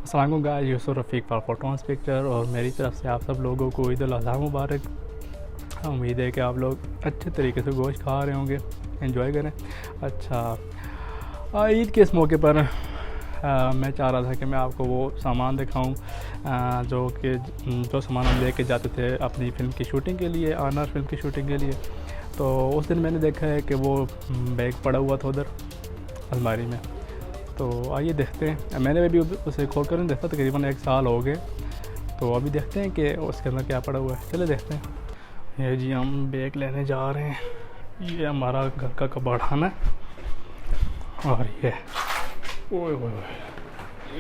अस्सलाम वालेकुम guys, Yusuf Rafiq for photons picture और मेरी तरफ से आप सब लोगों को ईद उल अज़हा मुबारक। उम्मीद है कि आप लोग अच्छे तरीके से गोश्त खा रहे होंगे, एंजॉय करें। अच्छा, ईद के इस मौके पर मैं चाह रहा था कि मैं आपको वो सामान दिखाऊं जो सामान हम लेके जाते थे अपनी फ़िल्म की शूटिंग के लिए, आनर फिल्म की शूटिंग के लिए। तो उस दिन मैंने देखा है कि वो बैग पड़ा हुआ था उधर अलमारी में। तो आइए देखते हैं। मैंने भी उसे खोल कर नहीं देखा, तकरीबन 1 साल हो गए। तो अभी देखते हैं कि उसके अंदर क्या पड़ा हुआ है। चले देखते हैं। ये जी हम बैग लेने जा रहे हैं। ये हमारा घर का कबाड़खाना है और ये ओए ओए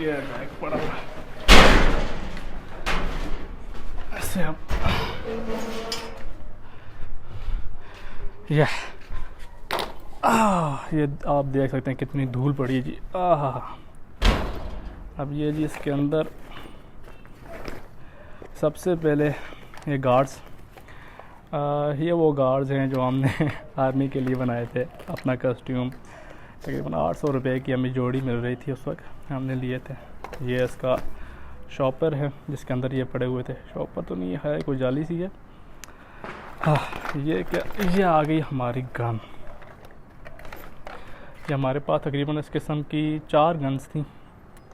ये बैग पड़ा हुआ है ऐसे। अब ये आप देख सकते हैं कितनी धूल पड़ी है जी। अब ये जी इसके अंदर सबसे पहले ये गार्ड्स, ये वो गार्ड्स हैं जो हमने आर्मी के लिए बनाए थे। अपना कस्ट्यूम तकरीबन 800 रुपये की हमें जोड़ी मिल रही थी उस वक्त, हमने लिए थे। ये इसका शॉपर है जिसके अंदर ये पड़े हुए थे। शॉपर तो नहीं है, कोई जाली सी है। ये क्या, ये आ गई हमारी गन। ये हमारे पास तकरीबन इस किस्म की 4 गन्स थी।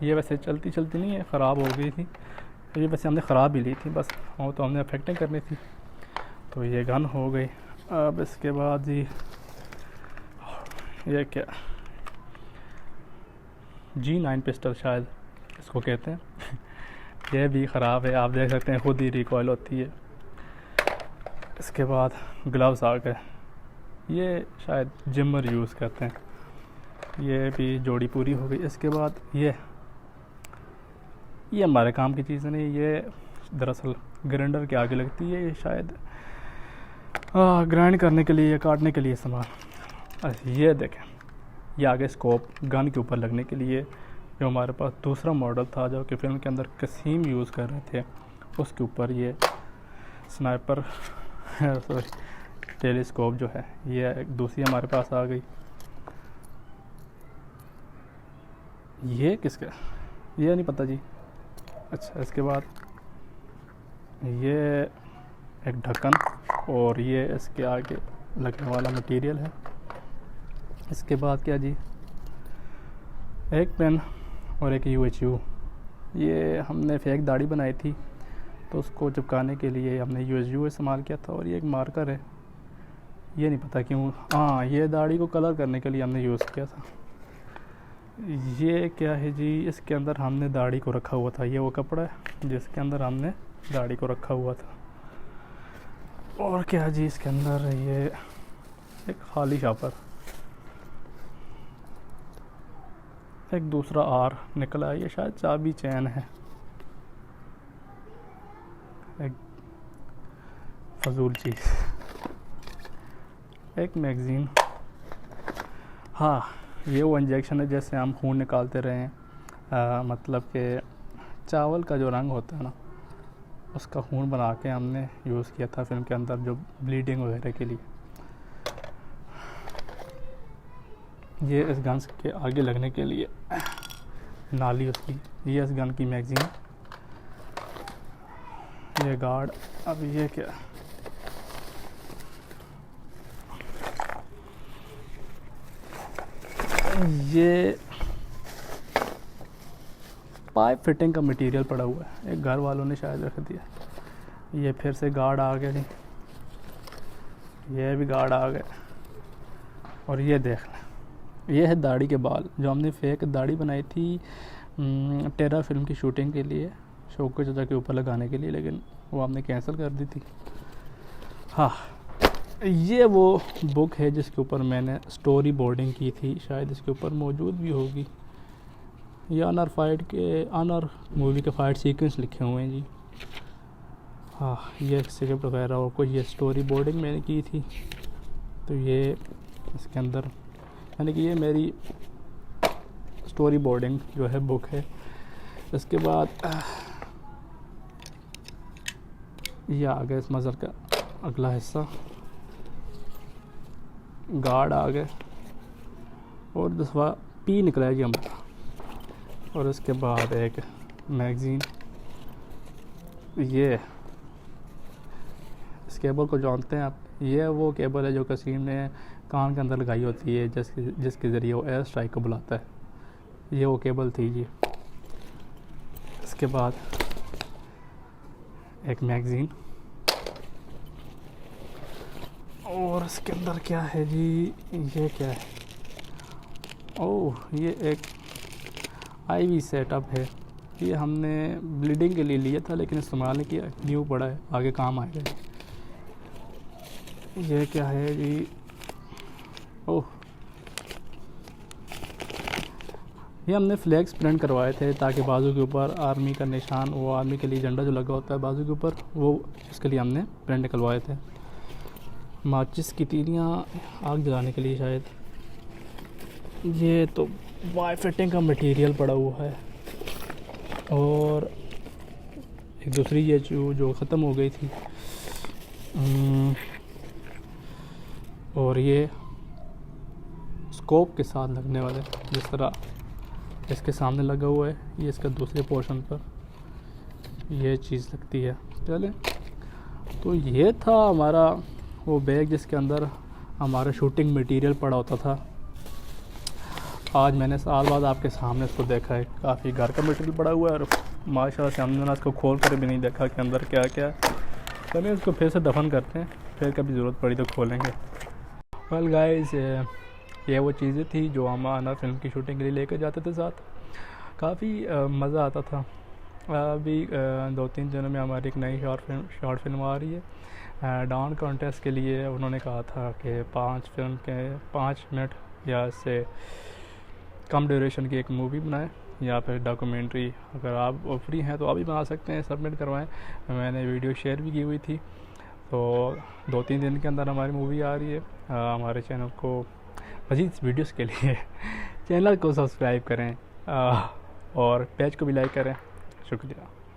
ये वैसे चलती नहीं है, ख़राब हो गई थी। ये वैसे हमने ख़राब ही ली थी, बस वो तो हमने इफेक्टिंग करनी थी। तो ये गन हो गई। अब इसके बाद जी ये क्या, G9 पिस्टल शायद इसको कहते हैं। ये भी ख़राब है, आप देख सकते हैं, खुद ही रिकॉइल होती है। इसके बाद ग्लव्स आ गए, ये शायद जिमर यूज़ करते हैं। ये भी जोड़ी पूरी हो गई। इसके बाद ये हमारे काम की चीज़ नहीं, ये दरअसल ग्राइंडर के आगे लगती है। ये शायद ग्राइंड करने के लिए या काटने के लिए सामान। अच्छा, ये देखें, ये आगे स्कोप गन के ऊपर लगने के लिए। जो हमारे पास दूसरा मॉडल था जो कि फिल्म के अंदर कसीम यूज़ कर रहे थे, उसके ऊपर ये स्नाइपर सॉरी टेलीस्कोप जो है, ये एक दूसरी हमारे पास आ गई। ये किसका, ये नहीं पता जी। अच्छा, इसके बाद ये एक ढक्कन और ये इसके आगे लगने वाला मटेरियल है। इसके बाद क्या जी, एक पेन और एक UHU। ये हमने फेक दाढ़ी बनाई थी तो उसको चिपकाने के लिए हमने UHU इस्तेमाल किया था। और ये एक मार्कर है, ये नहीं पता क्यों, ये दाढ़ी को कलर करने के लिए हमने यूज़ किया था। ये क्या है जी, इसके अंदर हमने दाढ़ी को रखा हुआ था। ये वो कपड़ा है जिसके अंदर हमने दाढ़ी को रखा हुआ था। और क्या जी, इसके अंदर ये एक खाली शापर, एक दूसरा आर निकला है, ये शायद चाबी चैन है। एक फजूल चीज़, एक मैगज़ीन। ये वो इंजेक्शन है जैसे हम खून निकालते रहे हैं, मतलब कि चावल का जो रंग होता है ना, उसका खून बना के हमने यूज़ किया था फिल्म के अंदर, जो ब्लीडिंग वगैरह के लिए। ये इस गन के आगे लगने के लिए नाली उसकी। ये इस गन की मैगज़ीन, ये गार्ड। अब ये क्या, ये पाइप फिटिंग का मटेरियल पड़ा हुआ है, एक घर वालों ने शायद रख दिया। ये फिर से गार्ड आ गए जी, ये भी गार्ड आ गए। और ये देख लें, ये है दाढ़ी के बाल जो हमने फेक दाढ़ी बनाई थी टेरा फिल्म की शूटिंग के लिए, शौकत चाचा के ऊपर लगाने के लिए, लेकिन वो हमने कैंसिल कर दी थी। ये वो बुक है जिसके ऊपर मैंने स्टोरी बोर्डिंग की थी, शायद इसके ऊपर मौजूद भी होगी। ये आनर मूवी के फ़ाइट सीक्वेंस लिखे हुए हैं जी। ये स्क्रिप्ट वगैरह और कोई ये स्टोरी बोर्डिंग मैंने की थी। तो ये इसके अंदर यानी कि ये मेरी स्टोरी बोर्डिंग जो है बुक है। इसके बाद ये आ गया इस मज़र का अगला हिस्सा, गार्ड आ गए और दफा पी निकला है जी हमारा। और इसके बाद एक मैगज़ीन, ये इस केबल को जानते हैं आप, ये वो केबल है जो कसीम ने कान के अंदर लगाई होती है, जिसके ज़रिए वो एयर स्ट्राइक को बुलाता है। ये वो केबल थी जी। इसके बाद एक मैगज़ीन, और इसके अंदर क्या है जी, ये क्या है, ओह ये एक आईवी सेटअप है। ये हमने ब्लीडिंग के लिए लिया था लेकिन इस्तेमाल नहीं किया, न्यू पड़ा है, आगे काम आएगा। ये क्या है जी, ओह ये हमने फ्लैग्स प्रिंट करवाए थे ताकि बाजू के ऊपर आर्मी का निशान, वो आर्मी के लिए झंडा जो लगा होता है बाजू के ऊपर, वो उसके लिए हमने प्रिंट निकलवाए थे। माचिस की तीलियाँ आग जलाने के लिए शायद। ये तो वाई फिटिंग का मटेरियल पड़ा हुआ है, और एक दूसरी ये जो ख़त्म हो गई थी, और ये स्कोप के साथ लगने वाले, जिस तरह इसके सामने लगा हुआ है, ये इसका दूसरे पोर्शन पर ये चीज़ लगती है। चले, तो ये था हमारा वो बैग जिसके अंदर हमारा शूटिंग मटेरियल पड़ा होता था। आज मैंने साल बाद आपके सामने इसको देखा है, काफ़ी घर का मटेरियल पड़ा हुआ है, और माशाल्लाह से हमने ना इसको खोल कर भी नहीं देखा कि अंदर क्या क्या है। चलिए इसको फिर से दफन करते हैं, फिर कभी ज़रूरत पड़ी तो खोलेंगे। वेल गाइस, ये वो चीज़ें थी जो हम आना फिल्म की शूटिंग के लिए लेकर जाते थे साथ। काफ़ी मज़ा आता था। अभी 2-3 दिनों में हमारी एक नई शॉर्ट फिल्म आ रही है। डाउन कॉन्टेस्ट के लिए उन्होंने कहा था कि 5 मिनट या इससे कम ड्यूरेशन की एक मूवी बनाएं या फिर डॉक्यूमेंट्री। अगर आप फ्री हैं तो आप भी बना सकते हैं, सबमिट करवाएं। मैंने वीडियो शेयर भी की हुई थी। तो 2-3 दिन के अंदर हमारी मूवी आ रही है। हमारे चैनल को मज़ीद वीडियोस के लिए चैनल को सब्सक्राइब करें और पेज को भी लाइक करें। शुक्रिया।